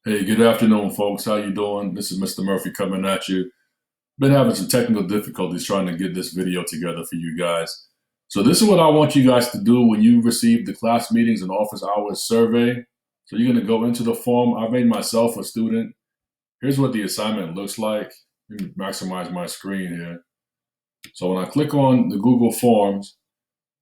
Hey, good afternoon, folks. How you doing? This is Mr. Murphy coming at you. Been having some technical difficulties trying to get this video together for you guys. So this is what I want you guys to do when you receive the class meetings and office hours survey. So you're going to go into the form. I made myself a student. Here's what the assignment looks like. Let me maximize my screen here. So when I click on the Google Forms,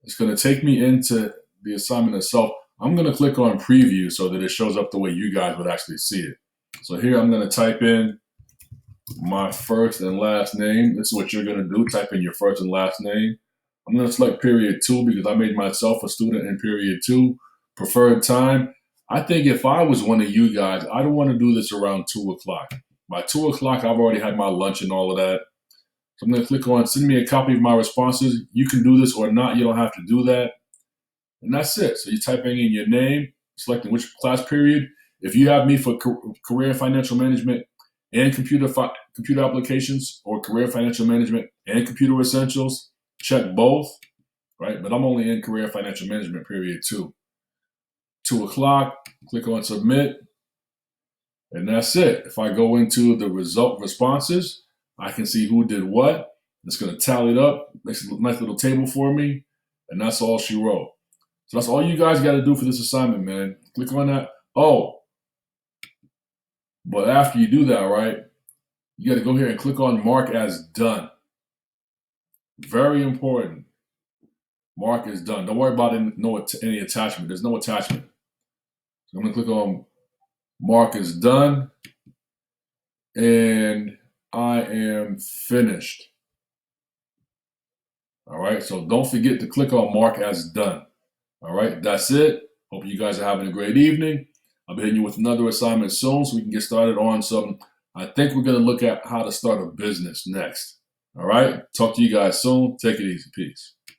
it's going to take me into the assignment itself. I'm going to click on preview so that it shows up the way you guys would actually see it. So here I'm going to type in my first and last name. This is what you're going to do. Type in your first and last name. I'm going to select period 2 because I made myself a student in period 2. Preferred time. I think if I was one of you guys, I don't want to do this around 2 o'clock. By 2 o'clock, I've already had my lunch and all of that. So I'm going to click on send me a copy of my responses. You can do this or not. You don't have to do that. And that's it. So you're typing in your name, selecting which class period. If you have me for career financial management and computer applications, or career financial management and computer essentials, check both, right? But I'm only in career financial management period 2. 2 o'clock, click on submit, and that's it. If I go into the result responses, I can see who did what. It's going to tally it up, makes a nice little table for me, and that's all she wrote. So that's all you guys got to do for this assignment, man. Click on that. Oh, but after you do that, right, you got to go here and click on mark as done. Very important. Mark is done. Don't worry about any attachment. There's no attachment. So I'm going to click on mark is done, and I am finished. All right, so don't forget to click on mark as done. All right, that's it. Hope you guys are having a great evening. I'll be hitting you with another assignment soon so we can get started on some. I think we're going to look at how to start a business next. All right, talk to you guys soon. Take it easy. Peace.